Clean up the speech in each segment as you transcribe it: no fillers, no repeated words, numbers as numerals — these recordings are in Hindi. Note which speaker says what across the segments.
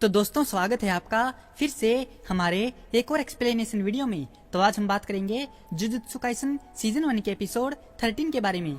Speaker 1: तो दोस्तों स्वागत है आपका फिर से हमारे एक और एक्सप्लेनेशन वीडियो में। तो आज हम बात करेंगे जुजुत्सु काइसन सीजन 1 के एपिसोड 13 के बारे में।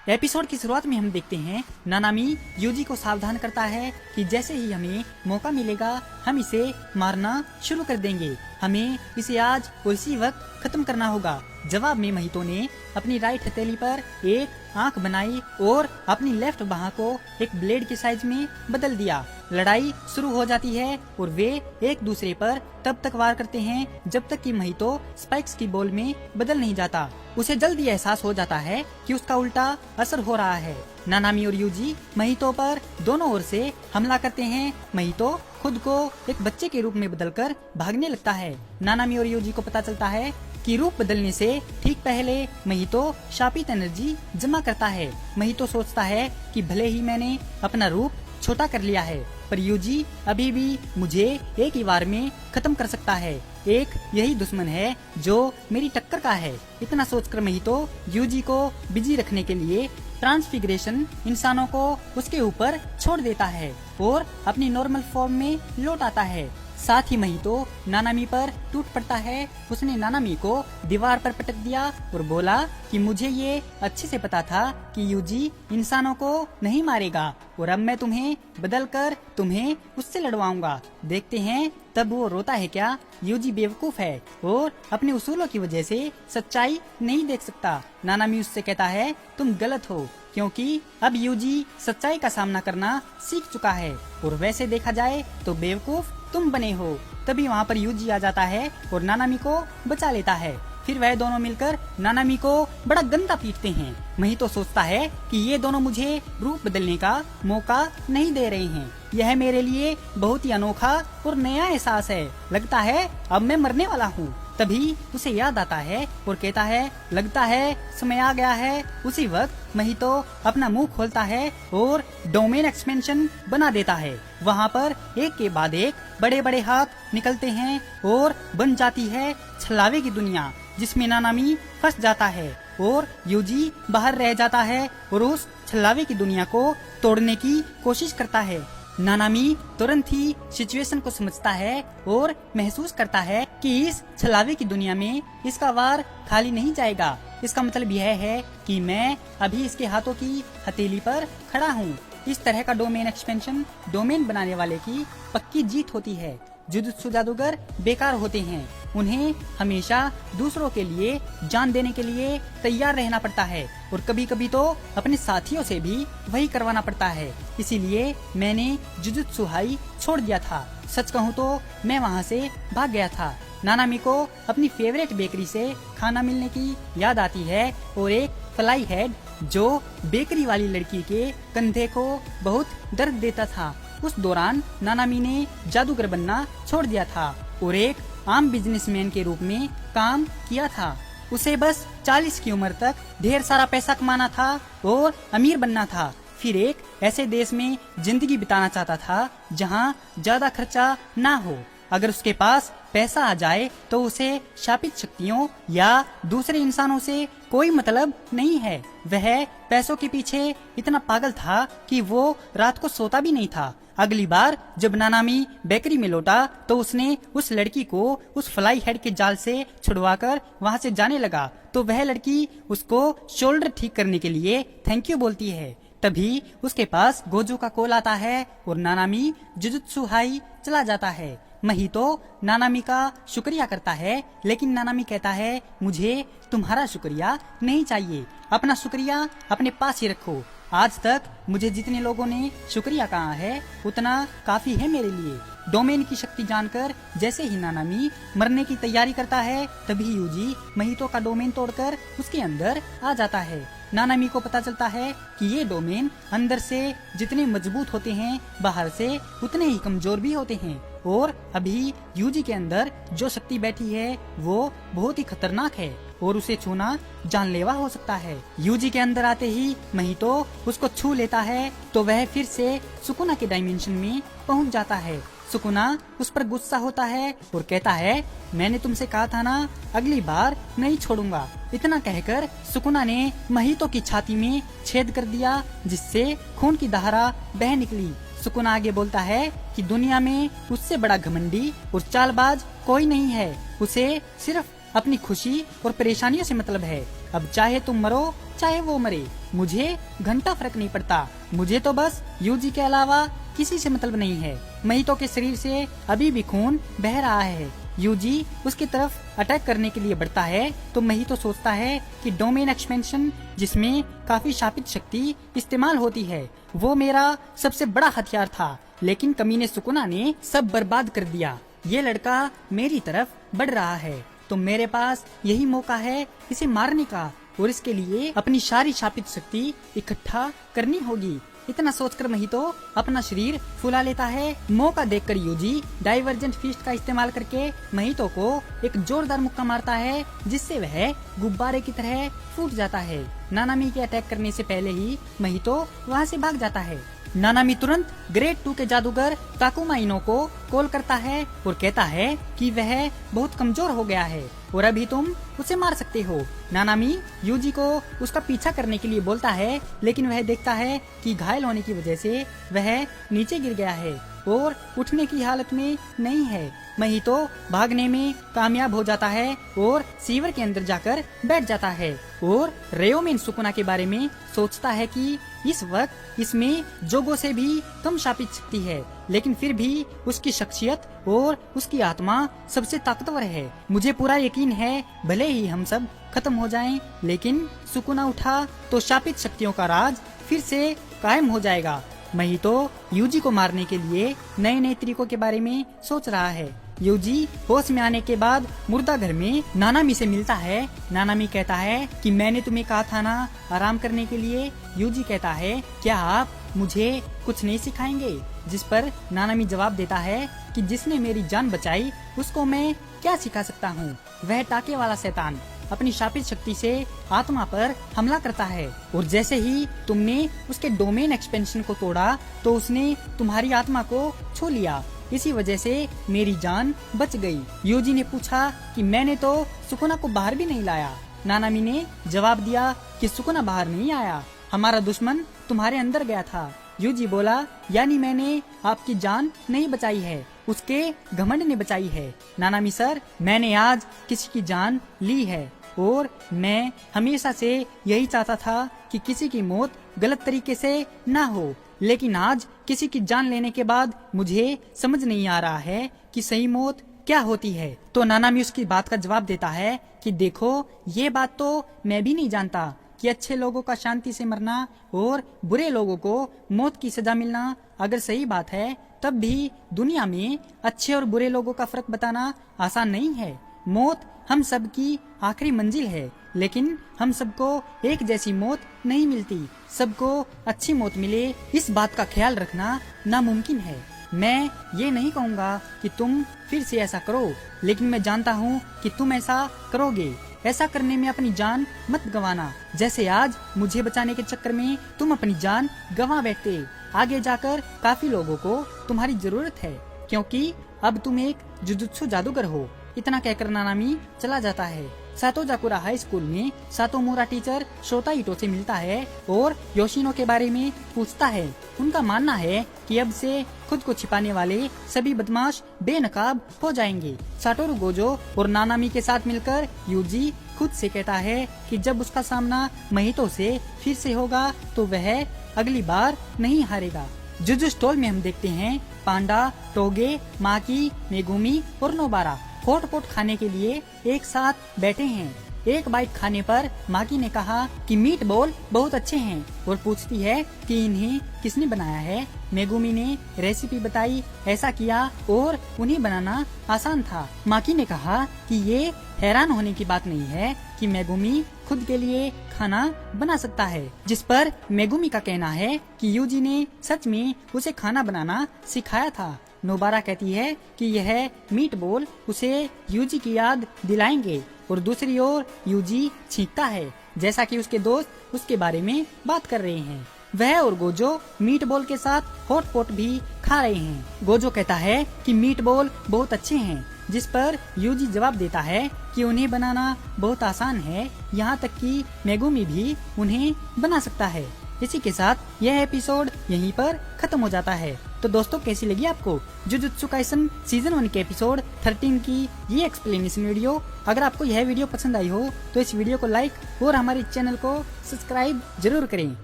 Speaker 1: एपिसोड की शुरुआत में हम देखते हैं नानामी यूजी को सावधान करता है कि जैसे ही हमें मौका मिलेगा हम इसे मारना शुरू कर देंगे, हमें इसे आज उसी वक्त खत्म करना होगा। जवाब में महितो ने अपनी राइट हथेली पर एक आंख बनाई और अपनी लेफ्ट बाह को एक ब्लेड के साइज में बदल दिया। लड़ाई शुरू हो जाती है और वे एक दूसरे पर तब तक वार करते हैं जब तक कि महितो स्पाइक्स की बॉल में बदल नहीं जाता। उसे जल्दी एहसास हो जाता है कि उसका उल्टा असर हो रहा है। नानामी और यूजी महितो पर दोनों ओर से हमला करते हैं। महितो खुद को एक बच्चे के रूप में बदलकर भागने लगता है। नानामी और यूजी को पता चलता है कि रूप बदलने से ठीक पहले महितो शापित एनर्जी जमा करता है। महितो सोचता है कि भले ही मैंने अपना रूप छोटा कर लिया है पर यूजी अभी भी मुझे एक ही वार में खत्म कर सकता है। एक यही दुश्मन है जो मेरी टक्कर का है। इतना सोचकर महितो यूजी को बिजी रखने के लिए ट्रांसफिगरेशन इंसानों को उसके ऊपर छोड़ देता है और अपनी नॉर्मल फॉर्म में लौट आता है। साथ ही महितो नानामी पर टूट पड़ता है। उसने नानामी को दीवार पर पटक दिया और बोला कि मुझे ये अच्छे से पता था कि यूजी इंसानों को नहीं मारेगा और अब मैं तुम्हें बदलकर तुम्हें उससे लड़वाऊंगा। देखते हैं तब वो रोता है क्या। यूजी बेवकूफ है और अपने उसूलों की वजह से सच्चाई नहीं देख सकता। नानामी उससे कहता है तुम गलत हो क्योंकि अब यूजी सच्चाई का सामना करना सीख चुका है और वैसे देखा जाए तो बेवकूफ तुम बने हो। तभी वहाँ पर यूजी आ जाता है और नानामी को बचा लेता है। फिर वह दोनों मिलकर नानामी को बड़ा गंदा पीटते हैं। महितो सोचता है कि ये दोनों मुझे रूप बदलने का मौका नहीं दे रहे हैं। यह मेरे लिए बहुत ही अनोखा और नया एहसास है। लगता है अब मैं मरने वाला हूँ। तभी उसे याद आता है और कहता है लगता है समय आ गया है। उसी वक्त महितो अपना मुंह खोलता है और डोमेन एक्सपेंशन बना देता है। वहाँ पर एक के बाद एक बड़े बड़े हाथ निकलते हैं और बन जाती है छलावे की दुनिया, जिसमें नानामी फंस जाता है और यूजी बाहर रह जाता है और उस छलावे की दुनिया को तोड़ने की कोशिश करता है। नानामी तुरंत ही सिचुएशन को समझता है और महसूस करता है कि इस छलावे की दुनिया में इसका वार खाली नहीं जाएगा। इसका मतलब यह है कि मैं अभी इसके हाथों की हथेली पर खड़ा हूँ। इस तरह का डोमेन एक्सपेंशन डोमेन बनाने वाले की पक्की जीत होती है। जुजुत्सु जादूगर बेकार होते हैं, उन्हें हमेशा दूसरों के लिए जान देने के लिए तैयार रहना पड़ता है और कभी कभी तो अपने साथियों से भी वही करवाना पड़ता है। इसीलिए मैंने जुजुत्सु हाई छोड़ दिया था। सच कहूँ तो मैं वहाँ से भाग गया था। नानामी को अपनी फेवरेट बेकरी से खाना मिलने की याद आती है और एक फ्लाई हेड जो बेकरी वाली लड़की के कंधे को बहुत दर्द देता था। उस दौरान नानामी ने जादूगर बनना छोड़ दिया था और एक आम बिजनेसमैन के रूप में काम किया था। उसे बस 40 की उम्र तक ढेर सारा पैसा कमाना था और अमीर बनना था। फिर एक ऐसे देश में जिंदगी बिताना चाहता था जहां ज्यादा खर्चा ना हो। अगर उसके पास पैसा आ जाए तो उसे शापित शक्तियों या दूसरे इंसानों से कोई मतलब नहीं है। वह पैसों के पीछे इतना पागल था कि वो रात को सोता भी नहीं था। अगली बार जब नानामी बेकरी में लौटा तो उसने उस लड़की को उस फ्लाई हेड के जाल से छुड़वाकर वहाँ से जाने लगा तो वह लड़की उसको शोल्डर ठीक करने के लिए थैंक यू बोलती है। तभी उसके पास गोजो का कॉल आता है और नानामी जुजुत्सु हाई चला जाता है। महितो नानामी का शुक्रिया करता है लेकिन नानामी कहता है मुझे तुम्हारा शुक्रिया नहीं चाहिए, अपना शुक्रिया अपने पास ही रखो। आज तक मुझे जितने लोगों ने शुक्रिया कहा है उतना काफी है मेरे लिए। डोमेन की शक्ति जानकर जैसे ही नानामी मरने की तैयारी करता है तभी यूजी महितो का डोमेन तोड़कर उसके अंदर आ जाता है। नानामी को पता चलता है कि ये डोमेन अंदर से जितने मजबूत होते हैं बाहर से उतने ही कमजोर भी होते हैं और अभी यूजी के अंदर जो शक्ति बैठी है वो बहुत ही खतरनाक है और उसे छूना जानलेवा हो सकता है। यूजी के अंदर आते ही महितो उसको छू लेता है तो वह फिर से सुकुना के डायमेंशन में पहुंच जाता है। सुकुना उस पर गुस्सा होता है और कहता है, मैंने तुमसे कहा था ना, अगली बार नहीं छोड़ूंगा। इतना कहकर सुकुना ने महितो की छाती में छेद कर दिया, जिससे खून की धारा बह निकली। सुकुना आगे बोलता है कि दुनिया में उससे बड़ा घमंडी और चालबाज कोई नहीं है। उसे सिर्फ अपनी खुशी और परेशानियों से मतलब है। अब चाहे तुम मरो चाहे वो मरे, मुझे घंटा फर्क नहीं पड़ता। मुझे तो बस यूजी के अलावा किसी से मतलब नहीं है। महितो के शरीर से अभी भी खून बह रहा है। यूजी उसकी तरफ अटैक करने के लिए बढ़ता है तो महितो सोचता है कि डोमेन एक्सपेंशन, जिसमें काफी शापित शक्ति इस्तेमाल होती है, वो मेरा सबसे बड़ा हथियार था, लेकिन कमीने सुकुना ने सब बर्बाद कर दिया। ये लड़का मेरी तरफ बढ़ रहा है तो मेरे पास यही मौका है इसे मारने का, और इसके लिए अपनी सारी शापित शक्ति इकट्ठा करनी होगी। इतना सोचकर महितो अपना शरीर फुला लेता है। मौका देखकर यूजी डाइवर्जेंट फिस्ट का इस्तेमाल करके महितो को एक जोरदार मुक्का मारता है, जिससे वह गुब्बारे की तरह फूट जाता है। नानामी के अटैक करने से पहले ही महितो वहाँ से भाग जाता है। नानामी तुरंत ग्रेड 2 के जादूगर ताकुमा इनो को कॉल करता है और कहता है कि वह बहुत कमजोर हो गया है और अभी तुम उसे मार सकते हो। नानामी यूजी को उसका पीछा करने के लिए बोलता है, लेकिन वह देखता है कि घायल होने की वजह से वह नीचे गिर गया है और उठने की हालत में नहीं है। महितो भागने में कामयाब हो जाता है और सीवर के अंदर जाकर बैठ जाता है और रेयोमेन सुकुना के बारे में सोचता है कि इस वक्त इसमें जोगो से भी कम शापित शक्ति है, लेकिन फिर भी उसकी शख्सियत और उसकी आत्मा सबसे ताकतवर है। मुझे पूरा यकीन है भले ही हम सब खत्म हो जाएं, लेकिन सुकुना उठा तो शापित शक्तियों का राज फिर से कायम हो जाएगा। महितो यूजी को मारने के लिए नए नए तरीकों के बारे में सोच रहा है। यूजी होश में आने के बाद मुर्दा घर में नानामी से मिलता है। नानामी कहता है कि मैंने तुम्हें कहा था ना आराम करने के लिए। यूजी कहता है, क्या आप मुझे कुछ नहीं सिखाएंगे? जिस पर नानामी जवाब देता है कि जिसने मेरी जान बचाई उसको मैं क्या सिखा सकता हूँ। वह टाके वाला शैतान अपनी शापित शक्ति से आत्मा पर हमला करता है और जैसे ही तुमने उसके डोमेन एक्सपेंशन को तोड़ा तो उसने तुम्हारी आत्मा को छू लिया। इसी वजह से मेरी जान बच गई। यूजी ने पूछा कि मैंने तो सुकुना को बाहर भी नहीं लाया। नानामी ने जवाब दिया कि सुकुना बाहर नहीं आया, हमारा दुश्मन तुम्हारे अंदर गया था। यूजी बोला, यानी मैंने आपकी जान नहीं बचाई है, उसके घमंड ने बचाई है। नानामी सर, मैंने आज किसी की जान ली है और मैं हमेशा से यही चाहता था कि किसी की मौत गलत तरीके से ना हो, लेकिन आज किसी की जान लेने के बाद मुझे समझ नहीं आ रहा है कि सही मौत क्या होती है। तो नानामी उसकी बात का जवाब देता है कि देखो, ये बात तो मैं भी नहीं जानता कि अच्छे लोगों का शांति से मरना और बुरे लोगों को मौत की सजा मिलना अगर सही बात है, तब भी दुनिया में अच्छे और बुरे लोगों का फर्क बताना आसान नहीं है। मौत हम सब की आखिरी मंजिल है, लेकिन हम सबको एक जैसी मौत नहीं मिलती। सबको अच्छी मौत मिले, इस बात का ख्याल रखना नामुमकिन है। मैं ये नहीं कहूँगा कि तुम फिर से ऐसा करो, लेकिन मैं जानता हूँ कि तुम ऐसा करोगे। ऐसा करने में अपनी जान मत गंवाना, जैसे आज मुझे बचाने के चक्कर में तुम अपनी जान गंवा बैठते। आगे जाकर काफी लोगों को तुम्हारी जरूरत है, क्योंकि अब तुम एक जुजुत्सु जादूगर हो। इतना कहकर नानामी चला जाता है। सातो जाकुरा हाई स्कूल में सातोमुरा टीचर शोता इटो से मिलता है और योशिनो के बारे में पूछता है। उनका मानना है कि अब से खुद को छिपाने वाले सभी बदमाश बेनकाब हो जाएंगे। साटोरु गोजो और नानामी के साथ मिलकर यूजी खुद से कहता है कि जब उसका सामना महितो से फिर से होगा तो वह अगली बार नहीं हारेगा। जुजु स्टॉल में हम देखते हैं पांडा, टोगे, माकी, मेगुमी और नोबारा होट-पोट खाने के लिए एक साथ बैठे हैं। एक बाइट खाने पर माकी ने कहा कि मीट बॉल बहुत अच्छे हैं और पूछती है कि इन्हें किसने बनाया है। मेगुमी ने रेसिपी बताई, ऐसा किया और उन्हें बनाना आसान था। माकी ने कहा कि ये हैरान होने की बात नहीं है कि मेगुमी खुद के लिए खाना बना सकता है, जिस पर मेगुमी का कहना है कि यूजी ने सच में उसे खाना बनाना सिखाया था। नोबारा कहती है कि यह मीट बॉल उसे यूजी की याद दिलाएंगे और दूसरी ओर यूजी छींकता है जैसा कि उसके दोस्त उसके बारे में बात कर रहे हैं। वह और गोजो मीट बॉल के साथ हॉट पॉट भी खा रहे हैं। गोजो कहता है कि मीट बॉल बहुत अच्छे हैं, जिस पर यूजी जवाब देता है कि उन्हें बनाना बहुत आसान है, यहाँ तक कि मेगुमी भी उन्हें बना सकता है। इसी के साथ यह एपिसोड यहीं पर खत्म हो जाता है। तो दोस्तों, कैसी लगी आपको जुजुत्सु काइसन सीजन 1 के एपिसोड 13 की ये एक्सप्लेनेशन वीडियो? अगर आपको यह वीडियो पसंद आई हो तो इस वीडियो को लाइक और हमारे चैनल को सब्सक्राइब जरूर करें।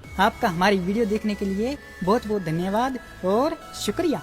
Speaker 1: आपका हमारी वीडियो देखने के लिए बहुत बहुत धन्यवाद और शुक्रिया।